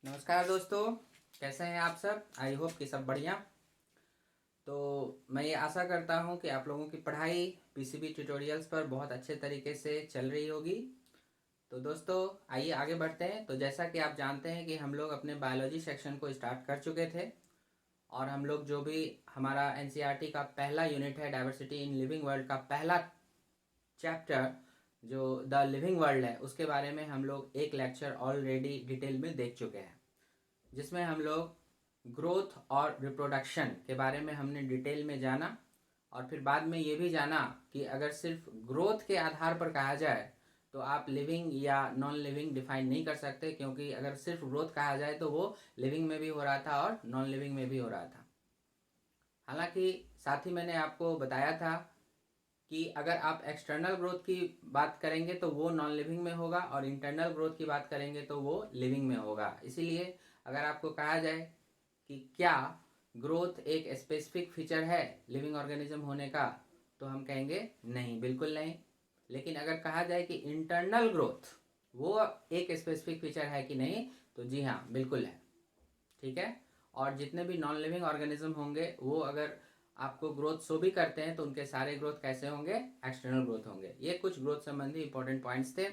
नमस्कार दोस्तों, कैसे हैं आप सब। आई होप कि सब बढ़िया। तो मैं ये आशा करता हूँ कि आप लोगों की पढ़ाई पीसीबी ट्यूटोरियल्स पर बहुत अच्छे तरीके से चल रही होगी। तो दोस्तों आइए आगे बढ़ते हैं। तो जैसा कि आप जानते हैं कि हम लोग अपने बायोलॉजी सेक्शन को स्टार्ट कर चुके थे और हम लोग जो भी हमारा एनसीईआरटी का पहला यूनिट है डाइवर्सिटी इन लिविंग वर्ल्ड का पहला चैप्टर जो द लिविंग वर्ल्ड है उसके बारे में हम लोग एक लेक्चर ऑलरेडी डिटेल में देख चुके हैं, जिसमें हम लोग ग्रोथ और रिप्रोडक्शन के बारे में हमने डिटेल में जाना और फिर बाद में ये भी जाना कि अगर सिर्फ ग्रोथ के आधार पर कहा जाए तो आप लिविंग या नॉन लिविंग डिफाइन नहीं कर सकते, क्योंकि अगर सिर्फ ग्रोथ कहा जाए तो वो लिविंग में भी हो रहा था और नॉन लिविंग में भी हो रहा था। हालांकि साथ ही मैंने आपको बताया था कि अगर आप एक्सटर्नल ग्रोथ की बात करेंगे तो वो नॉन लिविंग में होगा और इंटरनल ग्रोथ की बात करेंगे तो वो लिविंग में होगा। इसीलिए अगर आपको कहा जाए कि क्या ग्रोथ एक स्पेसिफिक फीचर है लिविंग ऑर्गेनिज्म होने का, तो हम कहेंगे नहीं, बिल्कुल नहीं। लेकिन अगर कहा जाए कि इंटरनल ग्रोथ वो एक स्पेसिफिक फीचर है कि नहीं, तो जी हाँ, बिल्कुल है। ठीक है। और जितने भी नॉन लिविंग ऑर्गेनिज्म होंगे वो अगर आपको ग्रोथ शो भी करते हैं तो उनके सारे ग्रोथ कैसे होंगे, एक्सटर्नल ग्रोथ होंगे। ये कुछ ग्रोथ संबंधी इंपॉर्टेंट पॉइंट्स थे।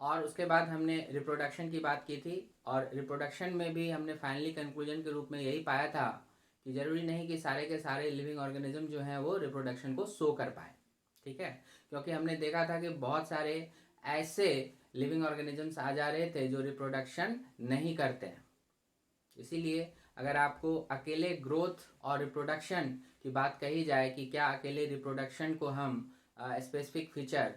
और उसके बाद हमने रिप्रोडक्शन की बात की थी और रिप्रोडक्शन में भी हमने फाइनली कंक्लूजन के रूप में यही पाया था कि जरूरी नहीं कि सारे के सारे लिविंग ऑर्गेनिज्म जो हैं वो रिप्रोडक्शन को शो कर पाए। ठीक है। क्योंकि हमने देखा था कि बहुत सारे ऐसे लिविंग ऑर्गेनिजम्स आ जा रहे थे जो रिप्रोडक्शन नहीं करते हैं। इसीलिए अगर आपको अकेले ग्रोथ और रिप्रोडक्शन की बात कही जाए कि क्या अकेले रिप्रोडक्शन को हम specific feature,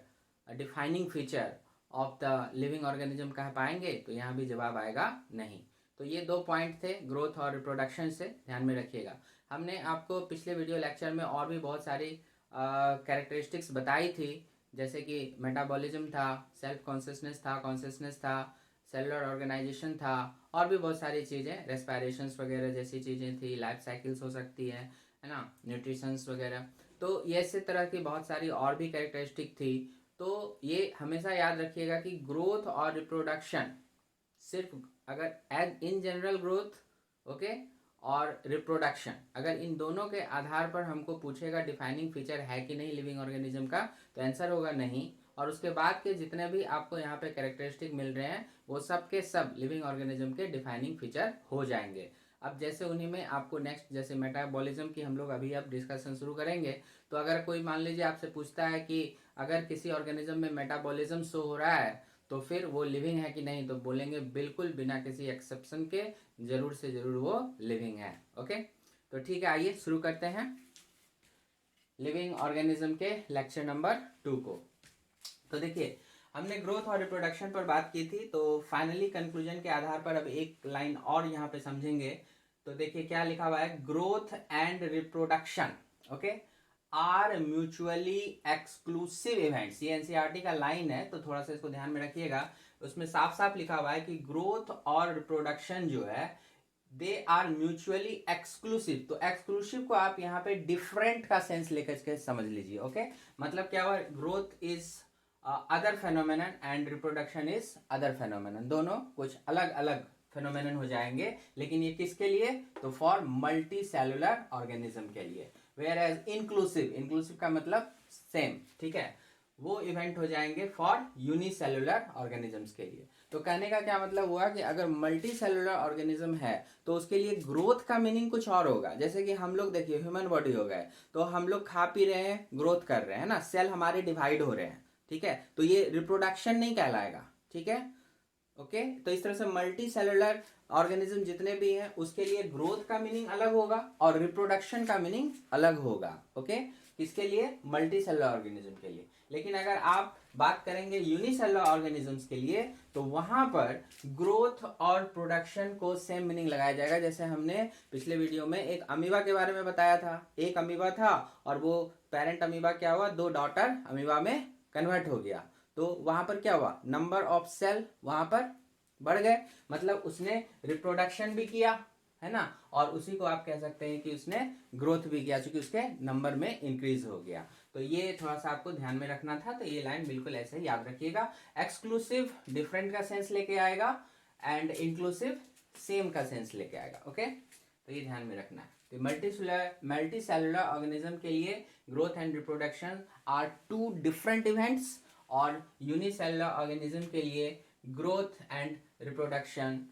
defining feature of the living organism कह पाएंगे, तो यहाँ भी जवाब आएगा नहीं। तो ये दो पॉइंट थे ग्रोथ और रिप्रोडक्शन से, ध्यान में रखिएगा। हमने आपको पिछले वीडियो लेक्चर में और भी बहुत सारी कैरेक्टरिस्टिक्स बताई थी, जैसे कि मेटाबॉलिज्म था, सेल्फ कॉन्सियसनेस था, सेलुलर ऑर्गेनाइजेशन था और भी बहुत सारी चीज़ें, रेस्पिरेशंस वगैरह जैसी चीज़ें थी, लाइफ साइकिल्स हो सकती है ना, न्यूट्रिशंस वगैरह। तो ये इसी तरह की बहुत सारी और भी कैरेक्टरिस्टिक थी। तो ये हमेशा याद रखिएगा कि ग्रोथ और रिप्रोडक्शन सिर्फ अगर as in general growth, okay, और रिप्रोडक्शन, अगर इन दोनों के आधार पर हमको पूछेगा डिफाइनिंग फीचर है कि नहीं लिविंग ऑर्गेनिज्म का, तो आंसर होगा नहीं। और उसके बाद के जितने भी आपको यहाँ पे कैरेक्टरिस्टिक मिल रहे हैं वो सब के सब लिविंग ऑर्गेनिज्म के डिफाइनिंग फीचर हो जाएंगे। अब जैसे उन्हीं में आपको नेक्स्ट, जैसे मेटाबॉलिज्म की हम लोग अभी अब डिस्कशन शुरू करेंगे। तो अगर कोई मान लीजिए आपसे पूछता है कि अगर किसी ऑर्गेनिज्म में मेटाबॉलिज्म शो हो रहा है तो फिर वो लिविंग है कि नहीं, तो बोलेंगे बिल्कुल बिना किसी एक्सेप्शन के जरूर से जरूर वो लिविंग है। ओके, तो ठीक है, आइए शुरू करते हैं लिविंग ऑर्गेनिज्म के लेक्चर नंबर 2 को। तो देखिए, हमने ग्रोथ और रिप्रोडक्शन पर बात की थी, तो फाइनली कंक्लूजन के आधार पर अब एक लाइन और यहाँ पे समझेंगे। तो देखिए क्या लिखा हुआ है, growth and reproduction, okay, are mutually exclusive events. ये एनसीईआरटी का लाइन है, तो थोड़ा सा इसको ध्यान में रखिएगा। उसमें साफ साफ लिखा हुआ है कि ग्रोथ और रिप्रोडक्शन जो है दे आर म्यूचुअली एक्सक्लूसिव। तो एक्सक्लूसिव को आप यहाँ पे डिफरेंट का सेंस लेकर के समझ लीजिए। ओके, मतलब क्या हुआ, growth is other phenomenon and reproduction is other phenomenon, दोनों कुछ अलग अलग फेनोमेनन हो जाएंगे। लेकिन ये किसके लिए, तो फॉर मल्टी सेलुलर ऑर्गेनिज्म के लिए। वेयर एज इंक्लूसिव, इंक्लूसिव का मतलब सेम, ठीक है, वो इवेंट हो जाएंगे फॉर यूनिसेलुलर ऑर्गेनिजम्स के लिए। तो कहने का क्या मतलब हुआ कि अगर मल्टी सेलुलर ऑर्गेनिज्म है तो उसके लिए ग्रोथ का मीनिंग कुछ और होगा। जैसे कि हम लोग देखिए ह्यूमन बॉडी हो गए, तो हम लोग खा पी रहे हैं, ग्रोथ कर रहे हैं ना, सेल हमारे डिवाइड हो रहे हैं, ठीक है, तो ये रिप्रोडक्शन नहीं कहलाएगा। ठीक है, ओके। तो इस तरह से मल्टी सेलुलर ऑर्गेनिज्म जितने भी हैं उसके लिए ग्रोथ का मीनिंग अलग होगा और रिप्रोडक्शन का मीनिंग अलग होगा। ओके, किसके लिए, मल्टी सेलुलर ऑर्गेनिज्म के लिए। लेकिन अगर आप बात करेंगे यूनिसेलुलर ऑर्गेनिजम्स के लिए, तो वहां पर ग्रोथ और प्रोडक्शन को सेम मीनिंग लगाया जाएगा। जैसे हमने पिछले वीडियो में एक अमीबा के बारे में बताया था, एक अमीबा था और वो पेरेंट अमीबा क्या हुआ, दो डॉटर अमीबा में कन्वर्ट हो गया। तो वहां पर क्या हुआ, नंबर ऑफ सेल वहां पर बढ़ गए, मतलब उसने रिप्रोडक्शन भी किया, है ना, और उसी को आप कह सकते हैं कि उसने ग्रोथ भी किया, क्योंकि उसके नंबर में इंक्रीज हो गया। तो ये थोड़ा सा आपको ध्यान में रखना था। तो ये लाइन बिल्कुल ऐसे ही याद रखिएगा, एक्सक्लूसिव डिफरेंट का सेंस लेके आएगा, एंड इंक्लूसिव सेम का सेंस लेके आएगा। ओके, तो ये ध्यान में रखना है। तो मल्टी सेलुलर ऑर्गेनिज्म के लिए growth and reproduction are two different events, और यूनिसेलुलर ऑर्गेनिज्म के लिए growth and reproduction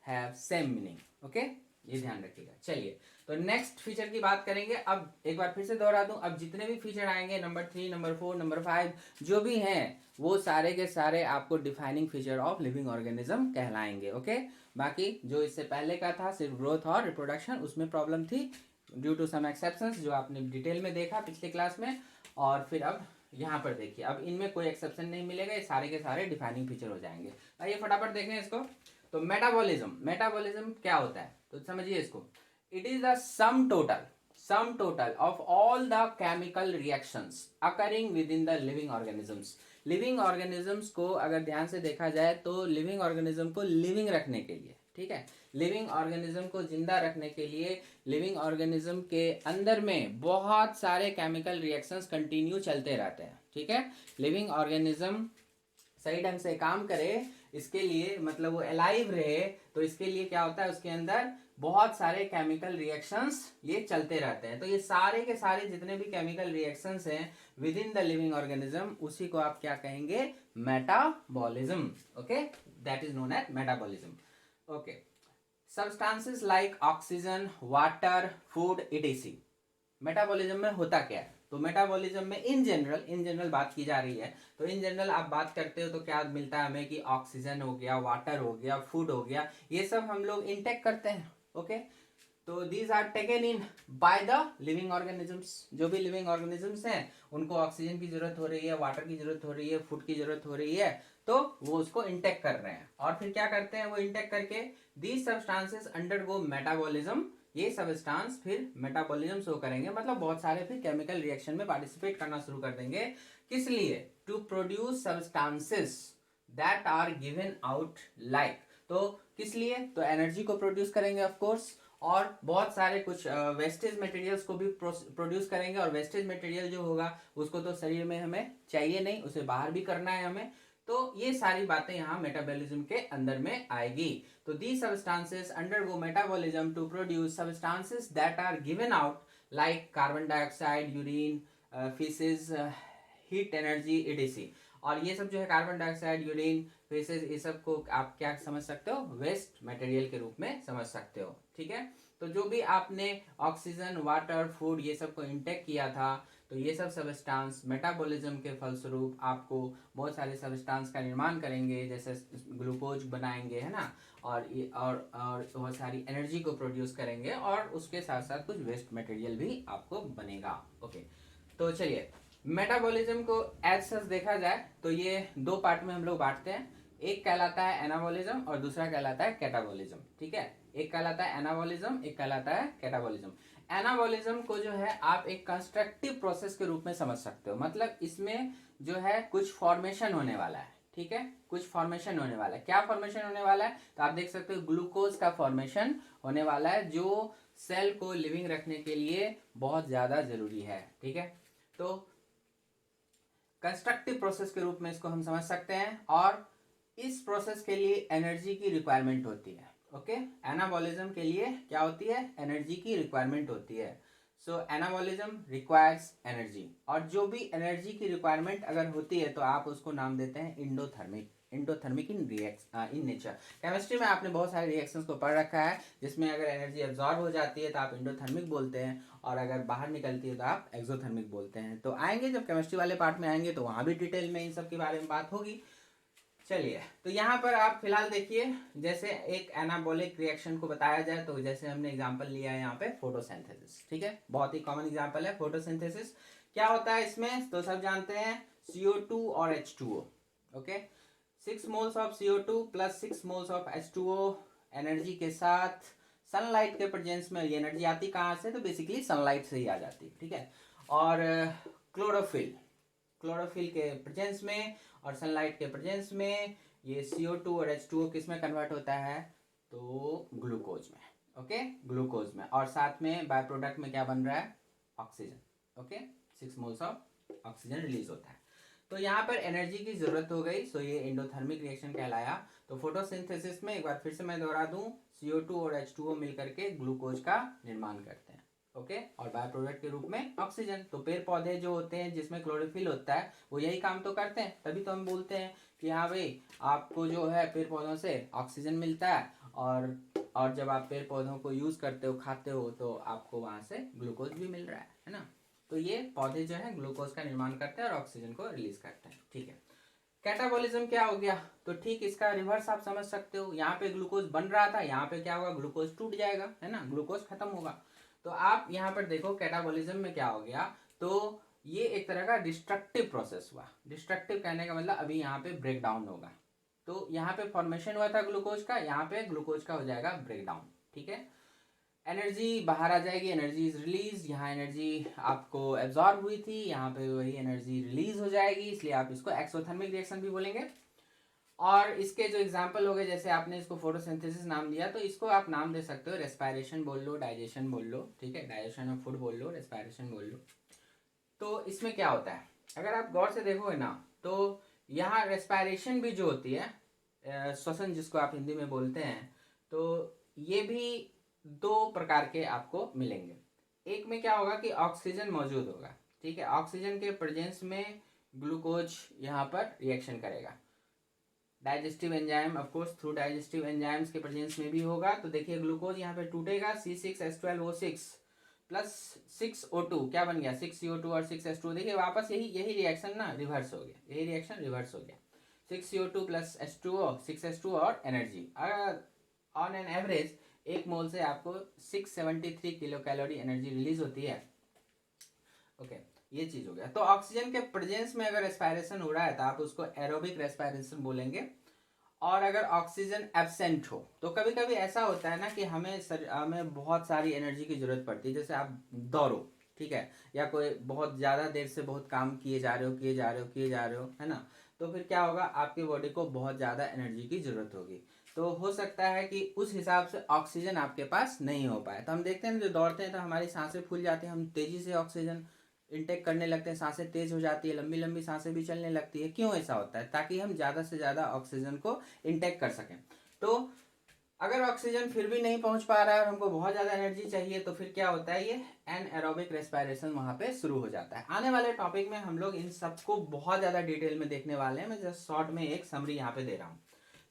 have same meaning. Okay, ये ध्यान रखिएगा। चलिए, तो नेक्स्ट फीचर की बात करेंगे। अब एक बार फिर से दोहरा दूं, अब जितने भी फीचर आएंगे नंबर 3, नंबर 4, नंबर 5 जो भी हैं, वो सारे के सारे आपको defining feature of living organism कहलाएंगे। ओके, बाकी जो इससे पहले का था सिर्फ ग्रोथ और रिप्रोडक्शन, उसमें प्रॉब्लम थी ड्यू टू सम एक्सेप्शंस जो आपने डिटेल में देखा पिछले क्लास में। और फिर अब यहाँ पर देखिए, अब इनमें कोई एक्सेप्शन नहीं मिलेगा, ये सारे के सारे डिफाइनिंग फीचर हो जाएंगे। आइए फटाफट देखें इसको। तो मेटाबॉलिज्म क्या होता है, तो समझिए इसको। It is the sum total of all the chemical reactions occurring with in the living organisms. Living organisms को अगर ध्यान से देखा जाए तो लिविंग ऑर्गेनिज्म को लिविंग रखने के लिए, ठीक है, लिविंग ऑर्गेनिज्म को जिंदा रखने के लिए लिविंग ऑर्गेनिज्म के अंदर में बहुत सारे केमिकल रिएक्शंस कंटिन्यू चलते रहते हैं। ठीक है, लिविंग ऑर्गेनिज्म सही ढंग से काम करे, इसके लिए मतलब वो अलाइव रहे, तो इसके लिए क्या होता है, उसके अंदर बहुत सारे केमिकल रिएक्शंस ये चलते रहते हैं। तो ये सारे के सारे जितने भी केमिकल रिएक्शंस हैं within the living organism, उसी को आप क्या कहेंगे, metabolism. Okay, that is known as metabolism. Okay, substances like oxygen, water, food etc। Metabolism में होता क्या है, तो मेटाबॉलिज्म में इन जनरल बात की जा रही है। तो इन जनरल आप बात करते हो तो क्या मिलता है हमें कि ऑक्सीजन हो गया, वाटर हो गया, फूड हो गया, ये सब हम लोग इनटेक करते हैं। ओके, तो these are taken in by the living organisms. जो भी लिविंग ऑर्गेनिजम्स हैं उनको ऑक्सीजन की जरूरत हो रही है, वाटर की जरूरत हो रही है, फूड की जरूरत हो रही है, तो वो उसको इंटेक कर रहे हैं। और फिर क्या करते हैं वो इंटेक करके, दीज सब्सटेंसेस अंडरगो मेटाबॉलिज्म। ये सब्सटेंस फिर मेटाबॉलिज्म शो करेंगे, मतलब बहुत सारे फिर केमिकल रिएक्शन में पार्टिसिपेट करना शुरू कर देंगे। किस लिए, to produce substances that are given out like. तो किस लिए, तो एनर्जी को प्रोड्यूस करेंगे ऑफ कोर्स, और बहुत सारे कुछ वेस्टेज मटेरियल्स को भी प्रोड्यूस करेंगे। और वेस्टेज मटेरियल जो होगा उसको तो शरीर में हमें चाहिए नहीं, उसे बाहर भी करना है हमें। तो ये सारी बातें यहाँ मेटाबॉलिज्म के अंदर में आएगी। तो the substances undergo metabolism to produce substances that are given out like carbon dioxide, urine, faeces, heat energy etc। और ये सब जो है कार्बन डाइऑक्साइड, यूरिन, फेसेस, ये सब को आप क्या समझ सकते हो, वेस्ट मटेरियल के रूप में समझ सकते हो। ठीक है, तो जो भी आपने ऑक्सीजन, वाटर, फूड ये सब को इंटेक किया था, तो ये सब सब्सटेंस मेटाबॉलिज्म के फलस्वरूप आपको बहुत सारे सब्सटेंस का निर्माण करेंगे, जैसे ग्लूकोज बनाएंगे, है ना, और बहुत सारी एनर्जी को प्रोड्यूस करेंगे, और उसके साथ साथ कुछ वेस्ट मटेरियल भी आपको बनेगा। ओके, तो चलिए मेटाबॉलिज्म को एज सच देखा जाए तो ये दो पार्ट में हम लोग बांटते हैं। एक कहलाता है एनाबॉलिज्म और दूसरा कहलाता है कैटाबॉलिज्म। ठीक है, एक कहलाता है एनाबॉलिज्म, एक कहलाता है कैटाबॉलिज्म। एनाबॉलिज्म को जो है आप एक कंस्ट्रक्टिव प्रोसेस के रूप में समझ सकते हो, मतलब इसमें जो है कुछ फॉर्मेशन होने वाला है। ठीक है, कुछ फॉर्मेशन होने वाला है। क्या फॉर्मेशन होने वाला है, तो आप देख सकते हो ग्लूकोज का फॉर्मेशन होने वाला है, जो सेल को लिविंग रखने के लिए बहुत ज्यादा जरूरी है। ठीक है, तो कंस्ट्रक्टिव प्रोसेस के रूप में इसको हम समझ सकते हैं, और इस प्रोसेस के लिए एनर्जी की रिक्वायरमेंट होती है। ओके, एनाबॉलिज्म के लिए क्या होती है, एनर्जी की रिक्वायरमेंट होती है। सो एनाबॉलिज्म रिक्वायर्स एनर्जी, और जो भी एनर्जी की रिक्वायरमेंट अगर होती है तो आप उसको नाम देते हैं इंडोथर्मिक इन नेचर। केमिस्ट्री में आपने बहुत सारे रिएक्शंस को पढ़ रखा है, जिसमें अगर एनर्जी एब्जॉर्ब हो जाती है तो आप इंडोथर्मिक बोलते हैं, और अगर बाहर निकलती है तो आप एक्सोथर्मिक बोलते हैं। तो आएंगे जब केमिस्ट्री वाले पार्ट में आएंगे तो वहां भी डिटेल में इन सब के बारे में बात होगी। चलिए, तो यहाँ पर आप फिलहाल देखिए, जैसे एक एनाबॉलिक रिएक्शन को बताया जाए तो जैसे हमने एग्जांपल लिया है यहाँ पे फोटोसिंथेसिस। ठीक है, बहुत ही कॉमन एग्जांपल है फोटोसिंथेसिस। क्या होता है इसमें, तो सब जानते हैं CO2 और H2O। Okay, 6 moles of CO2 plus 6 moles of H2O energy के साथ सनलाइट के प्रेजेंस में, ये एनर्जी आती कहाँ से, तो बेसिकली सनलाइट से ही आ जाती है। ठीक है, और क्लोरोफिल के प्रेजेंस में और सनलाइट के प्रेजेंस में ये CO2 और H2O किस में कन्वर्ट होता है, तो ग्लूकोज में। ओके, ग्लूकोज में, और साथ में बाय प्रोडक्ट में क्या बन रहा है, oxygen. Okay, 6 moles of oxygen release होता है। तो यहाँ पर एनर्जी की जरूरत हो गई, सो ये एंडोथर्मिक रिएक्शन कहलाया। तो फोटोसिंथेसिस में एक बार फिर से मैं दोहरा दूं, CO2 और H2O मिलकर के ग्लूकोज का निर्माण करते हैं। ओके, और बाय प्रोडक्ट के रूप में ऑक्सीजन। तो पेड़ पौधे जो होते हैं जिसमें क्लोरोफिल होता है वो यही काम तो करते हैं, तभी तो हम बोलते हैं कि हाँ भाई आपको जो है पेड़ पौधों से ऑक्सीजन मिलता है, और जब आप पेड़ पौधों को यूज करते हो, खाते हो, तो आपको वहां से ग्लूकोज भी मिल रहा है ना। तो ये पौधे जो है ग्लूकोज का निर्माण करते हैं और ऑक्सीजन को रिलीज करते हैं। ठीक है, कैटाबॉलिज्म क्या हो गया, तो ठीक इसका रिवर्स आप समझ सकते हो। यहाँ पे ग्लूकोज बन रहा था, यहाँ पे क्या होगा, ग्लूकोज टूट जाएगा, है ना, ग्लूकोज खत्म होगा। तो आप यहाँ पर देखो कैटाबॉलिज्म में क्या हो गया, तो ये एक तरह का डिस्ट्रक्टिव प्रोसेस हुआ। डिस्ट्रक्टिव कहने का मतलब अभी यहाँ पे ब्रेक डाउन होगा। तो यहाँ पे फॉर्मेशन हुआ था ग्लूकोज का, यहाँ पे ग्लूकोज का हो जाएगा ब्रेक डाउन। ठीक है, एनर्जी बाहर आ जाएगी, एनर्जी इज रिलीज। यहाँ एनर्जी आपको एब्जॉर्ब हुई थी, यहाँ पे वही एनर्जी रिलीज हो जाएगी, इसलिए आप इसको एक्सोथर्मिक रिएक्शन भी बोलेंगे। और इसके जो एग्जांपल हो गए, जैसे आपने इसको फोटोसिंथेसिस नाम दिया, तो इसको आप नाम दे सकते हो, रेस्पायरेशन बोल लो, डाइजेशन बोल लो। ठीक है, डाइजेशन ऑफ फूड बोल लो, रेस्पायरेशन बोल लो। तो इसमें क्या होता है, अगर आप गौर से देखोगे ना, तो यहाँ रेस्पायरेशन भी जो होती है, श्वसन जिसको आप हिंदी में बोलते हैं, तो ये भी दो प्रकार के आपको मिलेंगे। एक में क्या होगा कि ऑक्सीजन मौजूद होगा। ठीक है, ऑक्सीजन के प्रेजेंस में ग्लूकोज यहाँ पर रिएक्शन करेगा। Digestive enzyme of course through digestive enzymes के प्रेजेंस में भी होगा। तो देखिए ग्लूकोज यहाँ पे टूटेगा, C6H12O6 प्लस 6O2 क्या बन गया, 6CO2 और 6H2। देखिए वापस यही रिएक्शन ना रिवर्स हो गया, यही रिएक्शन रिवर्स हो गया। 6CO2 प्लस H2O 6H2 और एनर्जी ऑन एन एवरेज एक मोल से आपको 673 किलो कैलोरी एनर्जी रिलीज होती है। ओके, ये चीज हो गया। तो ऑक्सीजन के प्रेजेंस में अगर रेस्पायरेशन हो रहा है तो आप उसको एरोबिक रेस्पायरेशन बोलेंगे। और अगर ऑक्सीजन एब्सेंट हो, तो कभी कभी ऐसा होता है ना कि हमें बहुत सारी एनर्जी की जरूरत पड़ती है, जैसे आप दौड़ो, ठीक है, या कोई बहुत ज़्यादा देर से बहुत काम किए जा रहे हो, है ना, तो फिर क्या होगा, आपकी बॉडी को बहुत ज़्यादा एनर्जी की जरूरत होगी। तो हो सकता है कि उस हिसाब से ऑक्सीजन आपके पास नहीं हो पाए। तो हम देखते हैं जो दौड़ते हैं तो हमारी सांसें फूल जाती हैं, हम तेज़ी से ऑक्सीजन इनटेक करने लगते हैं, सांसें तेज हो जाती है, लंबी लंबी सांसें भी चलने लगती है। क्यों ऐसा होता है, ताकि हम ज़्यादा से ज़्यादा ऑक्सीजन को इनटेक कर सकें। तो अगर ऑक्सीजन फिर भी नहीं पहुंच पा रहा है और हमको बहुत ज़्यादा एनर्जी चाहिए, तो फिर क्या होता है, ये एनएरोबिक रेस्पिरेशन वहाँ पे शुरू हो जाता है। आने वाले टॉपिक में हम लोग इन सबको बहुत ज़्यादा डिटेल में देखने वाले हैं। मैं जस्ट शॉर्ट में एक समरी यहाँ पे दे रहा हूँ।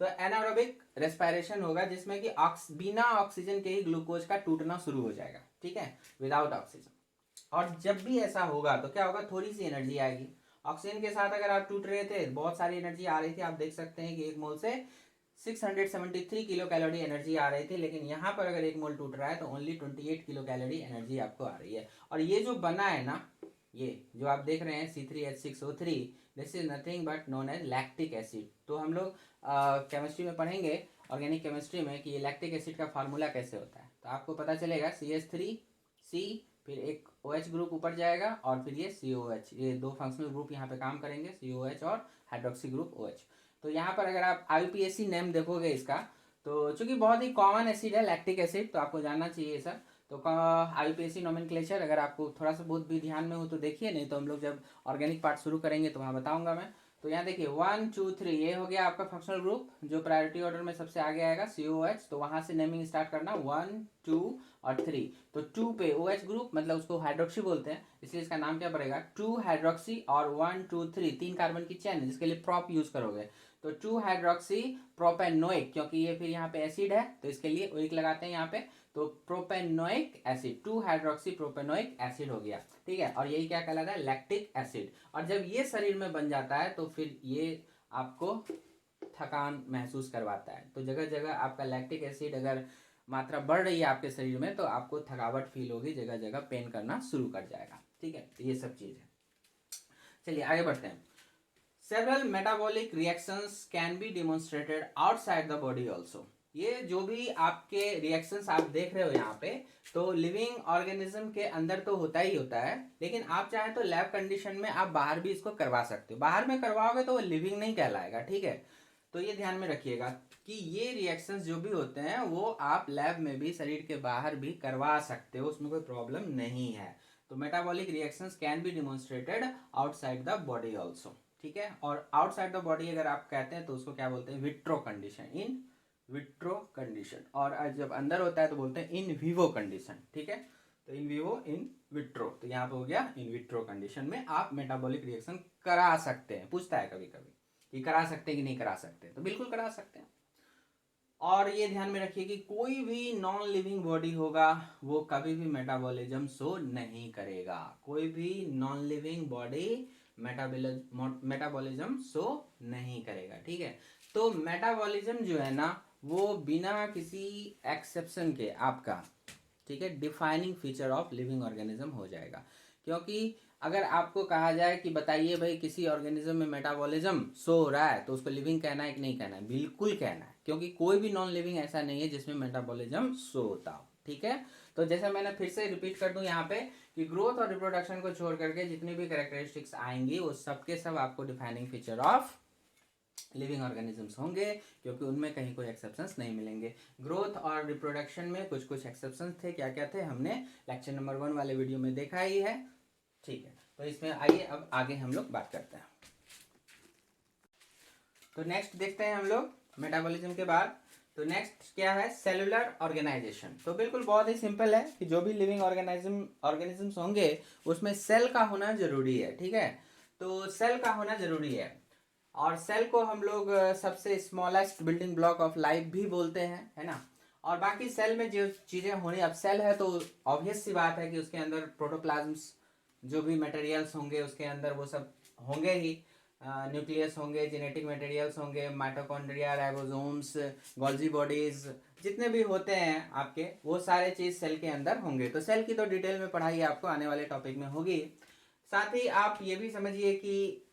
तो एनारोबिक रेस्पिरेशन होगा जिसमें कि बिना ऑक्सीजन के ही ग्लूकोज का टूटना शुरू हो जाएगा। ठीक है, विदाउट ऑक्सीजन। और जब भी ऐसा होगा तो क्या होगा, थोड़ी सी एनर्जी आएगी। ऑक्सीजन के साथ अगर आप टूट रहे थे, बहुत सारी एनर्जी आ रही थी, आप देख सकते हैं कि एक मोल से 673 किलो कैलोरी एनर्जी आ रही थी, लेकिन यहाँ पर अगर एक मोल टूट रहा है तो ओनली 28 किलो कैलोरी एनर्जी आपको आ रही है। और ये जो बना है ना, ये जो आप देख रहे हैं C3H6O3, this is nothing but known as lactic acid. तो हम लोग केमिस्ट्री में पढ़ेंगे, ऑर्गेनिक केमिस्ट्री में, कि ये लैक्टिक एसिड का फार्मूला कैसे होता है। तो आपको पता चलेगा CH3C, फिर एक OH ग्रुप ऊपर जाएगा, और फिर ये COH, ये दो फंक्शनल ग्रुप यहाँ पे काम करेंगे, COH और हाइड्रोक्सी ग्रुप OH। तो यहाँ पर अगर आप IUPAC नेम देखोगे इसका, तो चूंकि बहुत ही कॉमन एसिड है लैक्टिक एसिड, तो आपको जानना चाहिए सर। तो IUPAC नोमेनक्लेचर अगर आपको थोड़ा सा बहुत भी ध्यान में हो तो देखिए, नहीं तो हम लोग जब ऑर्गेनिक पार्ट शुरू करेंगे तो वहाँ बताऊंगा मैं। तो यहाँ देखिए 1 2 3 ये हो गया आपका फंक्शनल ग्रुप, जो प्रायोरिटी ऑर्डर में सबसे आगे आएगा COH। तो वहाँ से नेमिंग स्टार्ट करना 1 2 और 3। तो 2 पे OH ग्रुप, मतलब उसको हाइड्रोक्सी बोलते हैं, इसलिए इसका नाम क्या पड़ेगा, 2 हाइड्रोक्सी, और 1 2 3 3 कार्बन की चेन, जिसके लिए प्रॉप यूज करोगे। तो 2 हाइड्रोक्सी प्रोपेनोइक, क्योंकि ये फिर यहाँ पे एसिड है तो इसके लिए ओइक लगाते हैं यहाँ पे। तो propanoic acid, 2 hydroxy propanoic acid हो गया। ठीक है, और यही क्या कहलाता है, लैक्टिक एसिड। और जब ये शरीर में बन जाता है तो फिर ये आपको थकान महसूस करवाता है। तो जगह जगह आपका लैक्टिक एसिड अगर मात्रा बढ़ रही है आपके शरीर में तो आपको थकावट फील होगी, जगह जगह पेन करना शुरू कर जाएगा। ठीक है, तो ये सब चीज है। चलिए आगे बढ़ते हैं। Several metabolic reactions can be demonstrated outside the body also. ये जो भी आपके रिएक्शंस आप देख रहे हो यहाँ पे, तो लिविंग ऑर्गेनिज्म के अंदर तो होता ही होता है, लेकिन आप चाहे तो लैब कंडीशन में आप बाहर भी इसको करवा सकते हो। बाहर में करवाओगे तो वो लिविंग नहीं कहलाएगा। ठीक है, तो ये ध्यान में रखिएगा कि ये रिएक्शंस जो भी होते हैं वो आप लैब में भी, शरीर के बाहर भी करवा सकते हो, उसमें कोई प्रॉब्लम नहीं है। तो metabolic reactions can be demonstrated outside the body also. ठीक है। और आउटसाइड द बॉडी अगर आप कहते हैं तो उसको क्या बोलते हैं, vitro condition, in vitro condition. और जब अंदर होता है तो बोलते हैं इन विवो कंडीशन, ठीक है। तो इन विवो, इन विट्रो, तो यहाँ पे हो गया इन विट्रो कंडीशन में आप मेटाबॉलिक रिएक्शन करा सकते हैं। पूछता है कभी कभी कि करा सकते हैं कि नहीं करा सकते, तो बिल्कुल करा सकते हैं। और ये ध्यान में रखिए कि कोई भी नॉन लिविंग बॉडी होगा वो कभी भी मेटाबॉलिज्म शो नहीं करेगा। कोई भी non living body metabolism show नहीं करेगा, ठीक है। तो मेटाबॉलिज्म जो है ना वो बिना किसी एक्सेप्शन के आपका, ठीक है, defining feature of living organism हो जाएगा। क्योंकि अगर आपको कहा जाए कि बताइए भाई किसी ऑर्गेनिज्म में मेटाबॉलिज्म शो हो रहा है तो उसको लिविंग कहना है कि नहीं कहना है, बिल्कुल कहना है, क्योंकि कोई भी नॉन लिविंग ऐसा नहीं है जिसमें मेटाबॉलिज्म शो होता हो, ठीक है। तो जैसे मैंने फिर से रिपीट कर दूं यहाँ पे कि ग्रोथ और रिप्रोडक्शन को छोड़ करके जितनी भी कैरेक्टरिस्टिक्स आएंगी वो सबके सब आपको defining feature of living organisms होंगे, क्योंकि उनमें कहीं कोई एक्सेप्शंस नहीं मिलेंगे। ग्रोथ और रिप्रोडक्शन में कुछ कुछ एक्सेप्शंस थे, क्या क्या थे हमने लेक्चर नंबर 1 वाले वीडियो में देखा ही है, ठीक है। तो इसमें आइए अब आगे हम लोग बात करते हैं। तो नेक्स्ट देखते हैं हम लोग मेटाबॉलिज्म के बाद। तो नेक्स्ट क्या है, सेलुलर ऑर्गेनाइजेशन। तो बिल्कुल बहुत ही सिंपल है कि जो भी लिविंग ऑर्गेनिजम्स होंगे उसमें सेल का होना जरूरी है, ठीक है। तो सेल का होना जरूरी है, और सेल को हम लोग सबसे smallest building block of life भी बोलते हैं, है ना। और बाकी सेल में जो चीजें होनी, अब सेल है तो ऑब्वियस सी बात है कि उसके अंदर प्रोटोप्लाज्म्स जो भी मटेरियल्स होंगे उसके अंदर वो सब होंगे ही, न्यूक्लियस होंगे, जेनेटिक मटेरियल्स होंगे, माइटोकॉन्ड्रिया, राइबोसोम्स, गोल्जी बॉडीज, जितने भी होते हैं आपके वो सारे चीज सेल के अंदर होंगे। तो सेल की तो डिटेल में पढ़ाई आपको आने वाले टॉपिक में होगी। साथ ही आप ये भी समझिए कि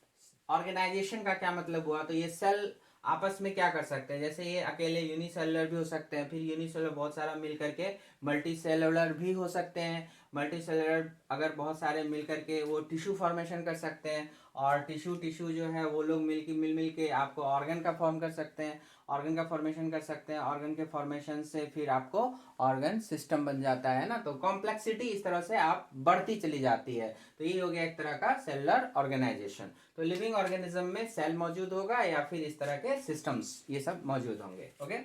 ऑर्गेनाइजेशन का क्या मतलब हुआ। तो ये सेल आपस में क्या कर सकते हैं, जैसे ये अकेले यूनिसेलुलर भी हो सकते हैं, फिर यूनिसेलुलर बहुत सारा मिल करके मल्टी सेलुलर भी हो सकते हैं। मल्टी सेलुलर अगर बहुत सारे मिल करके वो टिश्यू फॉर्मेशन कर सकते हैं, और टिश्यू जो है वो लोग मिल के आपको ऑर्गन का फॉर्म कर सकते हैं, ऑर्गन का फॉर्मेशन कर सकते हैं। ऑर्गन के फॉर्मेशन से फिर आपको ऑर्गन सिस्टम बन जाता है ना। तो कॉम्प्लेक्सिटी इस तरह से आप बढ़ती चली जाती है। तो ये हो गया एक तरह का सेलुलर ऑर्गेनाइजेशन। तो लिविंग ऑर्गेनिज्म में सेल मौजूद होगा या फिर इस तरह के सिस्टम्स ये सब मौजूद होंगे, ओके।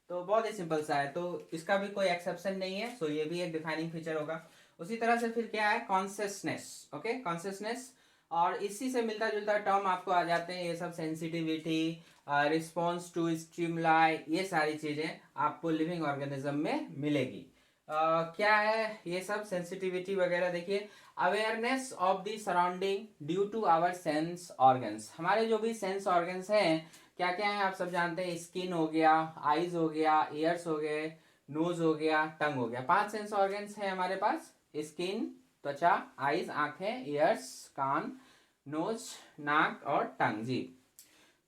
तो बहुत ही सिंपल सा है, तो इसका भी कोई एक्सेप्शन नहीं है, सो ये भी एक डिफाइनिंग फीचर होगा। उसी तरह से फिर क्या है, कॉन्सियसनेस, ओके, कॉन्सियसनेस। और इसी से मिलता जुलता टर्म आपको आ जाते हैं ये सब, सेंसिटिविटी, रिस्पॉन्स टू स्टिमुलाई, ये सारी चीजें आपको लिविंग ऑर्गेनिज्म में मिलेगी। क्या है ये सब सेंसिटिविटी वगैरह, देखिए awareness of the surrounding due to our sense organs. हमारे जो भी सेंस ऑर्गन्स हैं क्या क्या है आप सब जानते हैं, स्किन हो गया, आईज हो गया, ईयर्स हो गए, नोज हो गया, टंग हो गया। 5 सेंस ऑर्गन्स हैं हमारे पास, स्किन त्वचा, आईज आंखें, ईयर्स कान, नोज नाक और टंग, जी।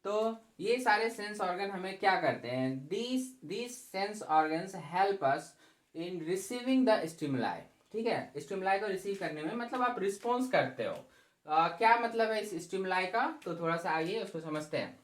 तो ये सारे सेंस ऑर्गन हमें क्या करते हैं, these sense organs help us in receiving the stimuli, ठीक है। स्टिमुलाई को रिसीव करने में मतलब आप रिस्पॉन्स करते हो। क्या मतलब है इस स्टिमुलाई का, तो थोड़ा सा आइए उसको समझते हैं।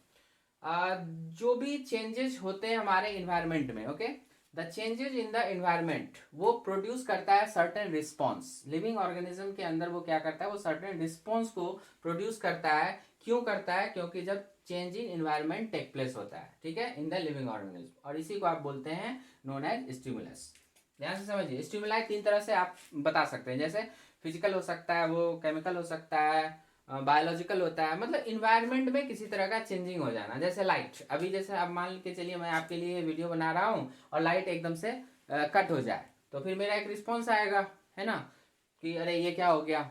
जो भी चेंजेस होते हैं हमारे इन्वायरमेंट में, okay, the changes in the environment वो प्रोड्यूस करता है सर्टेन रिस्पॉन्स। लिविंग ऑर्गेनिज्म के अंदर वो क्या करता है, वो सर्टेन रिस्पॉन्स को प्रोड्यूस करता है। क्यों करता है, क्योंकि जब change in environment take place होता है, ठीक है, इन द लिविंग ऑर्गेनिज्म, और इसी को आप बोलते हैं नोन एज स्टिमुलस। ध्यान से समझिए, स्टिमुलाई 3 तरह से आप बता सकते हैं, जैसे फिजिकल हो सकता है, वो केमिकल हो सकता है, बायोलॉजिकल होता है, मतलब इन्वायरमेंट में किसी तरह का चेंजिंग हो जाना। जैसे लाइट, अभी जैसे अब मान के चलिए मैं आपके लिए वीडियो बना रहा हूँ और लाइट एकदम से कट हो जाए तो फिर मेरा एक रिस्पॉन्स आएगा, है ना, कि अरे ये क्या हो गया।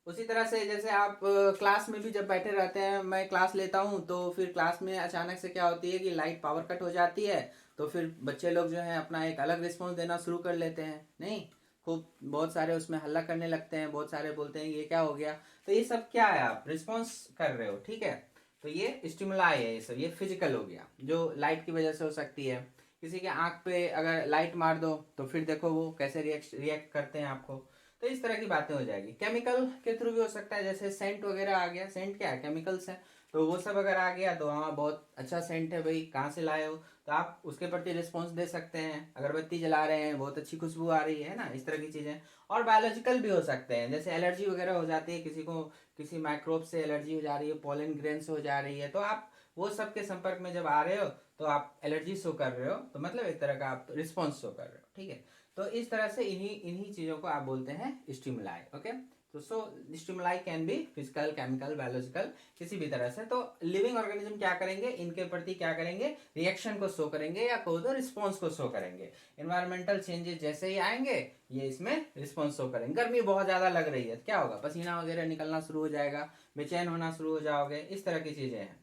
उसी तरह से जैसे आप क्लास में भी जब बैठे रहते हैं, मैं क्लास लेता हूँ तो फिर क्लास में अचानक से क्या होती है कि लाइट पावर कट हो जाती है, तो फिर बच्चे लोग जो हैं अपना एक अलग रिस्पॉन्स देना शुरू कर लेते हैं, नहीं, खूब बहुत सारे उसमें हल्ला करने लगते हैं, बहुत सारे बोलते हैं ये क्या हो गया। तो ये सब क्या है, आप रिस्पॉन्स कर रहे हो, ठीक है। तो ये स्टिमुलाई है, ये सब ये फिजिकल हो गया जो लाइट की वजह से हो सकती है। किसी के आंख पे अगर लाइट मार दो तो फिर देखो वो कैसे रिएक्ट करते हैं आपको। तो इस तरह की बातें हो जाएगी। केमिकल के थ्रू भी हो सकता है, जैसे सेंट वगैरह आ गया, सेंट क्या है, केमिकल्स है। तो वो सब अगर आ गया तो हाँ बहुत अच्छा सेंट है भाई, कहाँ से लाए हो, तो आप उसके प्रति रिस्पॉन्स दे सकते हैं। अगरबत्ती जला रहे हैं, बहुत अच्छी खुशबू आ रही है ना, इस तरह की चीज़ें। और बायोलॉजिकल भी हो सकते हैं, जैसे एलर्जी वगैरह हो जाती है किसी को, किसी माइक्रोब से एलर्जी हो जा रही है, पोलन ग्रेन से हो जा रही है, तो आप वो सब के संपर्क में जब आ रहे हो तो आप एलर्जी शो कर रहे हो, तो मतलब एक तरह का आप रिस्पॉन्स शो कर रहे हो, ठीक है। तो इस तरह से इन्हीं इन्हीं चीज़ों को आप बोलते हैं स्टिमुलाई। ओके, तो so stimuli can be physical, chemical, biological, किसी भी तरह से। तो लिविंग ऑर्गेनिज्म क्या करेंगे, इनके प्रति क्या करेंगे, रिएक्शन को शो करेंगे, या कहो तो रिस्पॉन्स को शो करेंगे। इन्वायरमेंटल चेंजेस जैसे ही आएंगे ये इसमें रिस्पॉन्स शो करेंगे। गर्मी बहुत ज़्यादा लग रही है तो क्या होगा, पसीना वगैरह निकलना शुरू हो जाएगा, बेचैन होना शुरू हो जाओगे, इस तरह की चीज़ें हैं।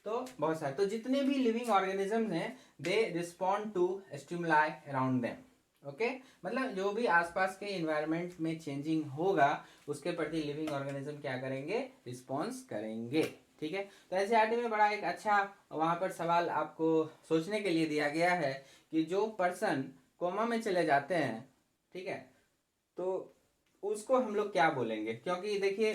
तो बहुत सारे, तो जितने भी लिविंग ऑर्गेनिज्म हैं they respond to stimuli around them. Okay, मतलब जो भी आसपास के इन्वायरमेंट में चेंजिंग होगा उसके प्रति लिविंग ऑर्गेनिज्म क्या करेंगे, रिस्पॉन्स करेंगे, ठीक है। तो एनसीईआरटी में बड़ा एक अच्छा वहाँ पर सवाल आपको सोचने के लिए दिया गया है कि जो पर्सन कोमा में चले जाते हैं, ठीक है, तो उसको हम लोग क्या बोलेंगे। क्योंकि देखिए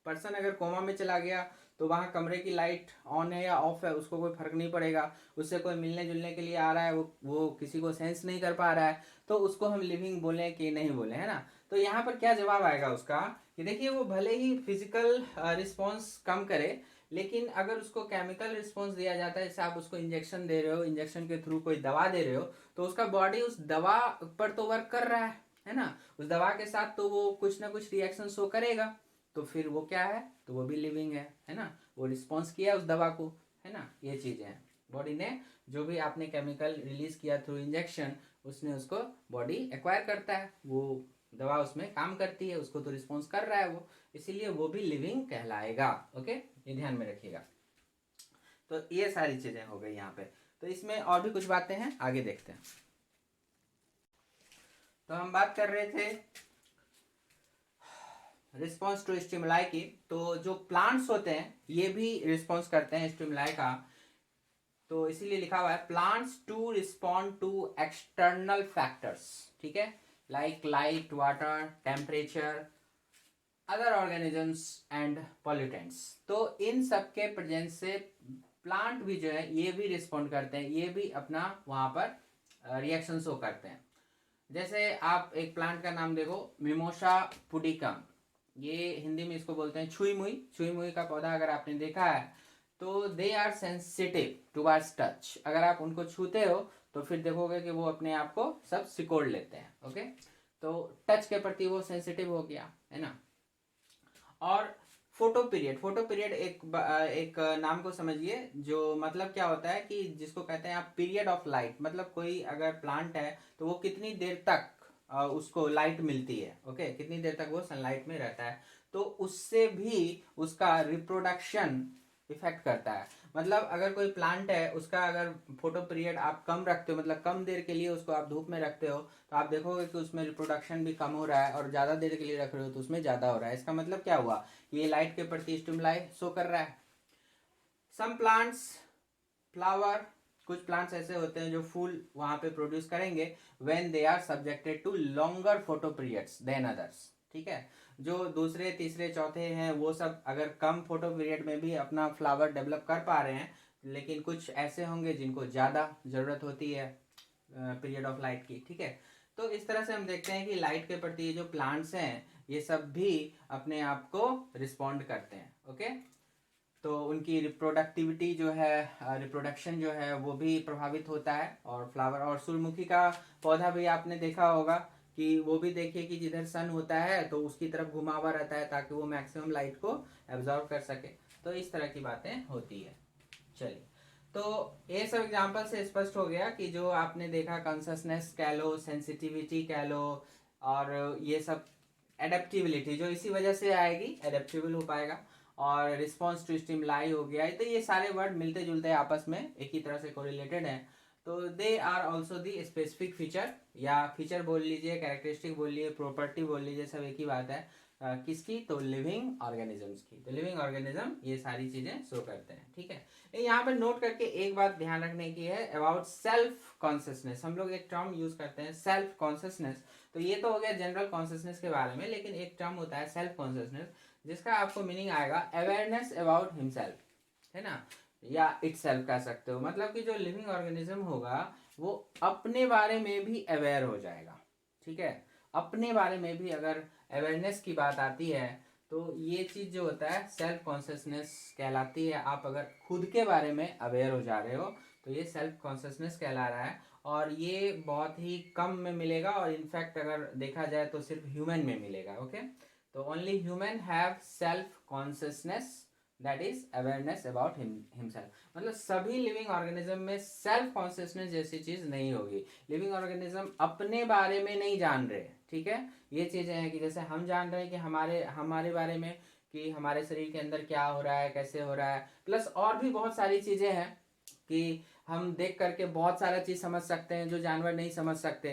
पर्सन अगर कोमा में चला गया तो वहाँ कमरे की लाइट ऑन है या ऑफ है उसको कोई फर्क नहीं पड़ेगा, उससे कोई मिलने जुलने के लिए आ रहा है, वो किसी को सेंस नहीं कर पा रहा है, तो उसको हम लिविंग बोले कि नहीं बोले, है ना। तो यहाँ पर क्या जवाब आएगा उसका कि देखिए वो भले ही फिजिकल रिस्पॉन्स कम करे, लेकिन अगर उसको केमिकल रिस्पॉन्स दिया जाता है, जैसे आप उसको इंजेक्शन दे रहे हो, इंजेक्शन के थ्रू कोई दवा दे रहे हो, तो उसका बॉडी उस दवा पर तो वर्क कर रहा है ना, उस दवा के साथ तो वो कुछ ना कुछ रिएक्शन शो करेगा, तो फिर वो क्या है, तो वो भी लिविंग है ना, वो रिस्पॉन्स किया उस दवा को, है ना, ये चीज़ें हैं। बॉडी ने जो भी आपने केमिकल रिलीज किया थ्रू इंजेक्शन, उसने उसको बॉडी एक्वायर करता है, वो दवा उसमें काम करती है, उसको तो रिस्पॉन्स कर रहा है वो, इसीलिए वो भी लिविंग कहलाएगा। ओके, ये ध्यान में रखिएगा। तो ये सारी चीज़ें हो गई यहाँ पे। तो इसमें और भी कुछ बातें हैं, आगे देखते हैं। तो हम बात कर रहे थे रिस्पॉन्स टू स्टिमुलाई की। तो जो प्लांट्स होते हैं ये भी रिस्पॉन्स करते हैं स्टिमुलाई का, तो इसीलिए लिखा हुआ है plants to respond to external factors, ठीक है, like light, water, temperature, other organisms and pollutants. तो इन सब के प्रेजेंस से प्लांट भी जो है ये भी रिस्पॉन्ड करते हैं, ये भी अपना वहाँ पर रिएक्शन शो करते हैं। जैसे आप एक प्लांट का नाम देखो, मिमोसा पुडिकम, ये हिंदी में इसको बोलते हैं छुई मुई। छुई मुई का पौधा अगर आपने देखा है तो they are sensitive towards touch, अगर आप उनको छूते हो तो फिर देखोगे कि वो अपने आप को सब सिकोड़ लेते हैं। ओके, तो टच के प्रति वो सेंसिटिव हो गया, है ना। और फोटो पीरियड, फोटो पीरियड एक नाम को समझिए, जो मतलब क्या होता है कि जिसको कहते हैं आप पीरियड ऑफ लाइट, मतलब कोई अगर प्लांट है तो वो कितनी देर तक उसको लाइट मिलती है, ओके, कितनी देर तक वो सनलाइट में रहता है, तो उससे भी उसका रिप्रोडक्शन इफेक्ट करता है। मतलब अगर कोई प्लांट है उसका अगर फोटो पीरियड आप कम रखते हो, मतलब कम देर के लिए उसको आप धूप में रखते हो, तो आप देखोगे कि उसमें रिप्रोडक्शन भी कम हो रहा है, और ज़्यादा देर के लिए रख रहे हो तो उसमें ज़्यादा हो रहा है। इसका मतलब क्या हुआ, ये लाइट के प्रति स्टिमुलाई शो कर रहा है। सम प्लांट्स फ्लावर, कुछ प्लांट्स ऐसे होते हैं जो फूल वहां पे प्रोड्यूस करेंगे when they are subjected to longer photo periods than others, ठीक है। जो दूसरे तीसरे चौथे हैं वो सब अगर कम फोटो पीरियड में भी अपना फ्लावर डेवलप कर पा रहे हैं, लेकिन कुछ ऐसे होंगे जिनको ज़्यादा ज़रूरत होती है पीरियड ऑफ लाइट की, ठीक है। तो इस तरह से हम देखते हैं कि लाइट के प्रति ये जो प्लांट्स हैं ये सब भी अपने आप को रिस्पॉन्ड करते हैं। ओके, तो उनकी रिप्रोडक्टिविटी जो है, रिप्रोडक्शन जो है वो भी प्रभावित होता है। और फ्लावर और सूर्यमुखी का पौधा भी आपने देखा होगा कि वो भी देखिए कि जिधर सन होता है तो उसकी तरफ घुमा हुआ रहता है ताकि वो मैक्सिमम लाइट को एब्जॉर्व कर सके। तो इस तरह की बातें होती है। चलिए, तो ये सब एग्जांपल से स्पष्ट हो गया कि जो आपने देखा कॉन्शसनेस कह लो, सेंसिटिविटी कह लो, और ये सब एडेप्टिबिलिटी जो इसी वजह से आएगी, एडेप्टेबल हो पाएगा। और रिस्पॉन्स टू स्टिमुलाई हो गया, तो ये सारे वर्ड मिलते जुलते आपस में एक ही तरह से कोरिलेटेड हैं। तो they are also the specific feature, या फीचर बोल लीजिए, कैरेक्टरिस्टिक बोल लीजिए, प्रॉपर्टी बोल लीजिए, सब एक ही बात है। किसकी, तो लिविंग ऑर्गेनिजम्स की। तो लिविंग ऑर्गेनिज्म ये सारी चीजें शो करते हैं, ठीक है। यहाँ पे नोट करके एक बात ध्यान रखने की है अबाउट सेल्फ कॉन्शियसनेस। हम लोग एक टर्म यूज करते हैं सेल्फ कॉन्शियसनेस, तो ये तो हो गया जनरल कॉन्शियसनेस के बारे में, लेकिन एक टर्म होता है सेल्फ कॉन्शियसनेस जिसका आपको मीनिंग आएगा अवेयरनेस अबाउट हिमसेल्फ। है ना, या इटसेल्फ कह सकते हो। मतलब कि जो लिविंग ऑर्गेनिज्म होगा वो अपने बारे में भी अवेयर हो जाएगा, ठीक है। अपने बारे में भी अगर अवेयरनेस की बात आती है तो ये चीज़ जो होता है सेल्फ कॉन्शियसनेस कहलाती है। आप अगर खुद के बारे में अवेयर हो जा रहे हो तो ये सेल्फ कॉन्शियसनेस कहला रहा है, और ये बहुत ही कम में मिलेगा, और इनफैक्ट अगर देखा जाए तो सिर्फ ह्यूमन में मिलेगा। ओके, तो only human have self consciousness, that is awareness about himself. मतलब सभी लिविंग ऑर्गेनिज्म में सेल्फ कॉन्शियसनेस जैसी चीज नहीं होगी। लिविंग ऑर्गेनिज्म अपने बारे में नहीं जान रहे, ठीक है। ये चीजें हैं कि जैसे हम जान रहे हैं कि हमारे हमारे बारे में, कि हमारे शरीर के अंदर क्या हो रहा है, कैसे हो रहा है, प्लस और भी बहुत सारी चीजें हैं कि हम देख करके बहुत सारा चीज समझ सकते हैं जो जानवर नहीं समझ सकते,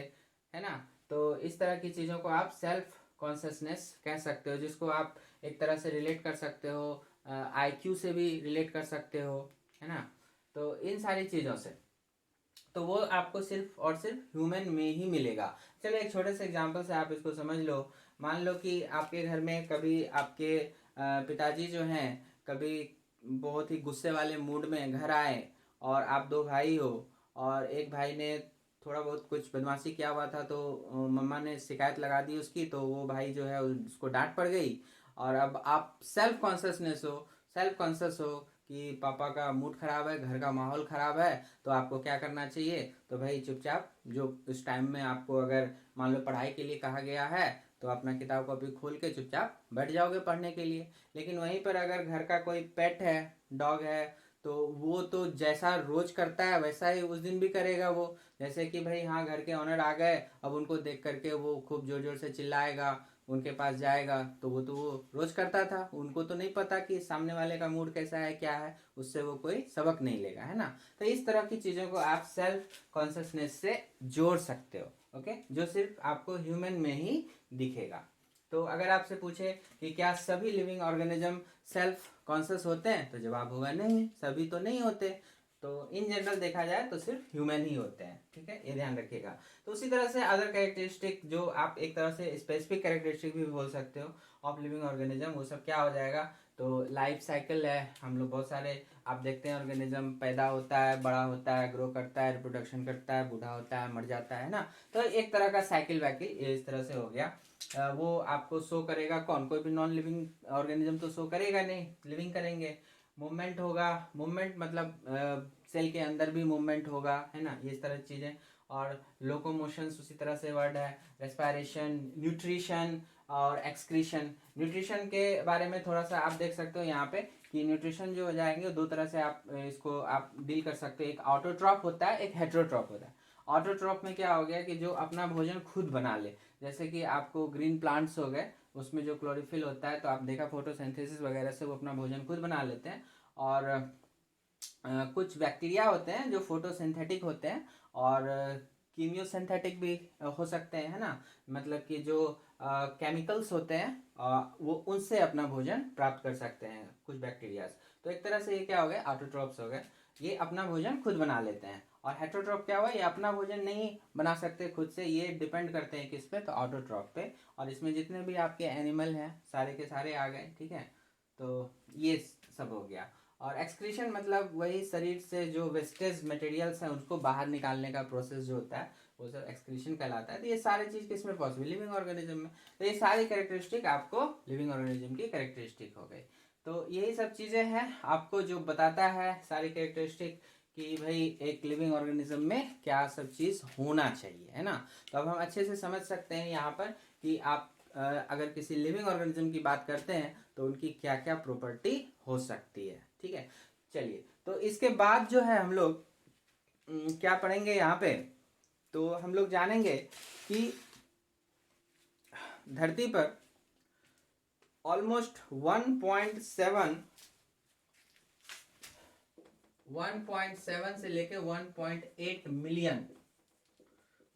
है ना। तो इस तरह की चीजों को आप सेल्फ कॉन्शियसनेस कह सकते हो, जिसको आप एक तरह से रिलेट कर सकते हो, आईक्यू से भी रिलेट कर सकते हो, है ना। तो इन सारी चीज़ों से तो वो आपको सिर्फ और सिर्फ ह्यूमन में ही मिलेगा। चलो एक छोटे से एग्जांपल से आप इसको समझ लो। मान लो कि आपके घर में कभी आपके पिताजी जो हैं कभी बहुत ही गुस्से वाले मूड में घर आए, और आप दो भाई हो, और एक भाई ने थोड़ा बहुत कुछ बदमाशी किया हुआ था, तो मम्मा ने शिकायत लगा दी उसकी, तो वो भाई जो है उसको डांट पड़ गई। और अब आप सेल्फ कॉन्शियस हो कि पापा का मूड खराब है, घर का माहौल खराब है, तो आपको क्या करना चाहिए, तो भाई चुपचाप जो उस टाइम में आपको अगर मान लो पढ़ाई के लिए कहा गया है तो अपना किताब कॉपी खोल के चुपचाप बैठ जाओगे पढ़ने के लिए। लेकिन वहीं पर अगर घर का कोई पेट है, डॉग है, तो वो तो जैसा रोज करता है वैसा ही उस दिन भी करेगा वो। जैसे कि भाई हाँ, घर के ऑनर आ गए, अब उनको देख करके वो खूब जोर जोर से चिल्लाएगा, उनके पास जाएगा, तो वो रोज करता था, उनको तो नहीं पता कि सामने वाले का मूड कैसा है क्या है, उससे वो कोई सबक नहीं लेगा, है ना। तो इस तरह की चीज़ों को आप सेल्फ कॉन्शियसनेस से जोड़ सकते हो, ओके, जो सिर्फ आपको ह्यूमन में ही दिखेगा। तो अगर आपसे पूछे कि क्या सभी लिविंग ऑर्गेनिज्म सेल्फ कॉन्शियस होते हैं, तो जवाब होगा नहीं, सभी तो नहीं होते। तो इन जनरल देखा जाए तो सिर्फ ह्यूमन ही होते हैं, ठीक है, ये ध्यान रखिएगा। तो उसी तरह से अदर कैरेक्टरिस्टिक, जो आप एक तरह से स्पेसिफिक कैरेक्टरिस्टिक भी बोल सकते हो ऑफ लिविंग ऑर्गेनिज्म, वो सब क्या हो जाएगा। तो लाइफ साइकिल है, हम लोग बहुत सारे आप देखते हैं ऑर्गेनिज्म पैदा होता है, बड़ा होता है, ग्रो करता है, रिप्रोडक्शन करता है, बूढ़ा होता है, मर जाता है ना। तो एक तरह का साइकिल वाइकिल इस तरह से हो गया। वो आपको शो करेगा कौन, कोई भी नॉन लिविंग ऑर्गेनिज्म तो शो करेगा नहीं, लिविंग करेंगे। मूवमेंट होगा, मूवमेंट मतलब सेल के अंदर भी मूवमेंट होगा, है ना, ये इस तरह की चीज़ें। और लोकोमोशंस उसी तरह से वर्ड है, रेस्पायरेशन, न्यूट्रिशन और एक्सक्रीशन। न्यूट्रिशन के बारे में थोड़ा सा आप देख सकते हो यहाँ पे कि न्यूट्रिशन जो हो जाएंगे दो तरह से आप इसको आप डील कर सकते हो। एक ऑटोट्रॉप होता है, एक हेट्रोट्रॉप होता है। ऑटोट्रॉप में क्या हो गया कि जो अपना भोजन खुद बना ले, जैसे कि आपको ग्रीन प्लांट्स हो गए, उसमें जो क्लोरोफिल होता है, तो आप देखा फोटोसिंथेसिस वगैरह से वो अपना भोजन खुद बना लेते हैं। और कुछ बैक्टीरिया होते हैं जो फोटोसिंथेटिक होते हैं, और कीमियोसिंथेटिक भी हो सकते हैं, है ना। मतलब कि जो केमिकल्स होते हैं वो उनसे अपना भोजन प्राप्त कर सकते हैं कुछ बैक्टीरियाज। तो एक तरह से ये क्या हो गए, ऑटोट्रॉप्स हो गए, ये अपना भोजन खुद बना लेते हैं। और हेट्रोट्रॉप क्या हुआ, ये अपना भोजन नहीं बना सकते खुद से, ये डिपेंड करते हैं किस पे, तो ऑटोट्रॉप पे। और इसमें जितने भी आपके एनिमल हैं सारे के सारे आ गए, ठीक है। तो ये सब हो गया। और एक्सक्रीशन मतलब वही शरीर से जो वेस्टेज मटेरियल्स हैं उसको बाहर निकालने का प्रोसेस जो होता है वो सब एक्सक्रीशन कहलाता है। तो ये सारी चीज़ किसमें पॉसिबल, लिविंग ऑर्गेनिज्म में। तो ये सारी कैरेक्टरिस्टिक आपको लिविंग ऑर्गेनिज्म की कैरेक्टरिस्टिक हो गई। तो यही सब चीज़ें हैं आपको जो बताता है सारी कैरेक्टरिस्टिक कि भाई एक लिविंग ऑर्गेनिज्म में क्या सब चीज़ होना चाहिए, है ना। तो अब हम अच्छे से समझ सकते हैं यहाँ पर कि आप अगर किसी लिविंग ऑर्गेनिज्म की बात करते हैं तो उनकी क्या क्या प्रॉपर्टी हो सकती है, ठीक है। चलिए, तो इसके बाद जो है हम लोग क्या पढ़ेंगे यहाँ पे, तो हम लोग जानेंगे कि धरती पर ऑलमोस्ट 1.7 से लेके 1.8 मिलियन,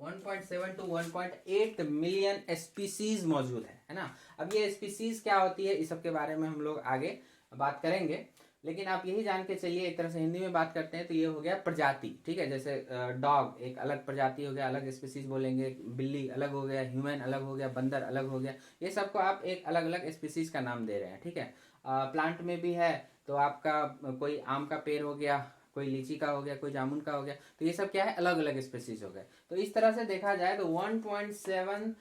1.7 टू 1.8 मिलियन स्पीसीज मौजूद है ना। अब ये स्पीसीज क्या होती है इस सब के बारे में हम लोग आगे बात करेंगे, लेकिन आप यही जान के चलिए, एक तरह से हिंदी में बात करते हैं तो ये हो गया प्रजाति, ठीक है। जैसे डॉग एक अलग प्रजाति हो गया, अलग स्पीसीज बोलेंगे, बिल्ली अलग हो गया, ह्यूमन अलग हो गया, बंदर अलग हो गया, ये सबको आप एक अलग अलग स्पीसीज का नाम दे रहे हैं, ठीक है। प्लांट में भी है, तो आपका कोई आम का पेड़ हो गया, कोई लीची का हो गया, कोई जामुन का हो गया, तो ये सब क्या है, अलग अलग स्पीसीज हो गए। तो इस तरह से देखा जाए तो 1.7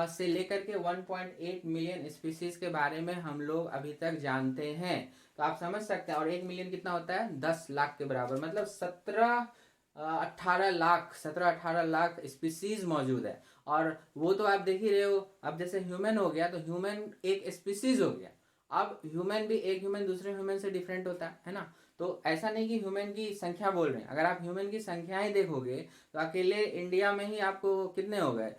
से लेकर के 1.8 मिलियन स्पीसीज के बारे में हम लोग अभी तक जानते हैं। तो आप समझ सकते हैं, और 1 मिलियन कितना होता है, 10 लाख के बराबर, मतलब 17-18 लाख स्पीसीज मौजूद है। और वो तो आप देख ही रहे हो, अब जैसे ह्यूमन हो गया तो ह्यूमन एक स्पीसीज हो गया। अब ह्यूमन भी, एक ह्यूमन दूसरे ह्यूमन से डिफरेंट होता है ना। तो ऐसा नहीं कि ह्यूमन की संख्या बोल रहे हैं, अगर आप ह्यूमन की संख्याएं देखोगे तो अकेले इंडिया में ही आपको कितने हो गए,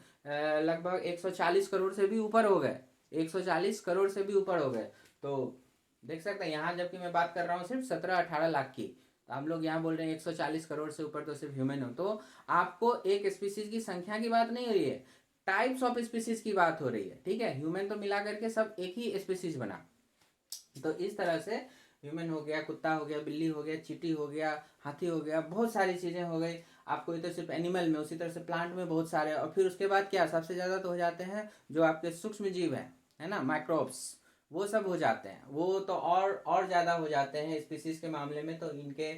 लगभग 140 करोड़ से भी ऊपर हो गए, 140 करोड़ से भी ऊपर हो गए। तो देख सकते हैं यहाँ, जबकि मैं बात कर रहा हूँ सिर्फ 17-18 लाख की, तो हम लोग यहाँ बोल रहे हैं 140 करोड़ से ऊपर तो सिर्फ ह्यूमन हो। तो आपको एक स्पीसीज की संख्या की बात नहीं हो रही है, टाइप्स ऑफ स्पीसीज की बात हो रही है, ठीक है। ह्यूमन तो मिला करके सब एक ही स्पीसीज बना। तो इस तरह से ह्यूमन हो गया, कुत्ता हो गया, बिल्ली हो गया, चींटी हो गया, हाथी हो गया, बहुत सारी चीजें हो गई आपको। ये तो सिर्फ एनिमल में, उसी तरह से प्लांट में बहुत सारे। और फिर उसके बाद क्या, सबसे ज्यादा तो हो जाते हैं जो आपके सूक्ष्म जीव है ना, माइक्रोब्स, वो सब हो जाते हैं। वो तो और ज्यादा हो जाते हैं स्पीसीज के मामले में। तो इनके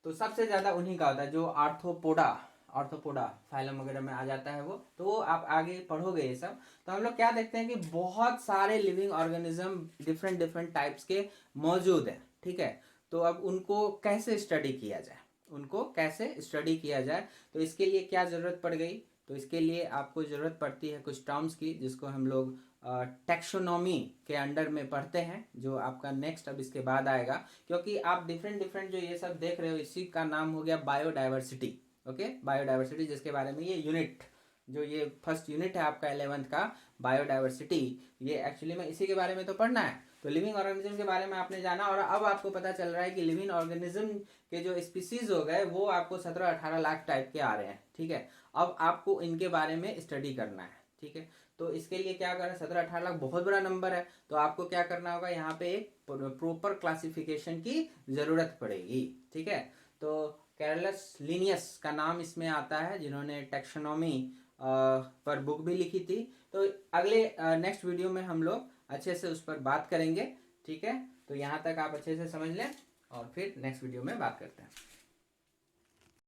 तो सबसे ज्यादा उन्हीं का होता है, जो आर्थ्रोपोडा फाइलम वगैरह में आ जाता है वो। तो आप आगे पढ़ोगे ये सब। तो हम लोग क्या देखते हैं कि बहुत सारे living organism different different types के मौजूद हैं, ठीक है। तो अब उनको कैसे स्टडी किया जाए, तो इसके लिए क्या ज़रूरत पड़ गई, तो इसके लिए आपको ज़रूरत पड़ती है कुछ टर्म्स की, जिसको हम लोग टैक्सोनॉमी के अंडर में पढ़ते हैं, जो आपका नेक्स्ट अब इसके बाद आएगा। क्योंकि आप डिफरेंट डिफरेंट जो ये सब देख रहे हो, इसी का नाम हो गया बायोडाइवर्सिटी। ओके, बायोडाइवर्सिटी, जिसके बारे में ये यूनिट, जो ये फर्स्ट यूनिट है आपका 11th का, बायोडाइवर्सिटी, ये एक्चुअली में इसी के बारे में तो पढ़ना है। तो लिविंग ऑर्गेनिज्म के बारे में आपने जाना, और अब आपको पता चल रहा है कि लिविंग ऑर्गेनिज्म के जो स्पीसीज हो गए वो आपको 17-18 लाख टाइप के आ रहे हैं, ठीक है। अब आपको इनके बारे में स्टडी करना है, ठीक है। तो इसके लिए क्या करना, 17-18 लाख बहुत बड़ा नंबर है, तो आपको क्या करना होगा, यहाँ पे एक प्रॉपर क्लासिफिकेशन की जरूरत पड़ेगी, ठीक है। तो कैरलस लिनियस का नाम इसमें आता है, जिन्होंने टैक्सोनॉमी पर बुक भी लिखी थी। तो अगले नेक्स्ट वीडियो में हम लोग अच्छे से उस पर बात करेंगे, ठीक है। तो यहाँ तक आप अच्छे से समझ लें, और फिर नेक्स्ट वीडियो में बात करते हैं।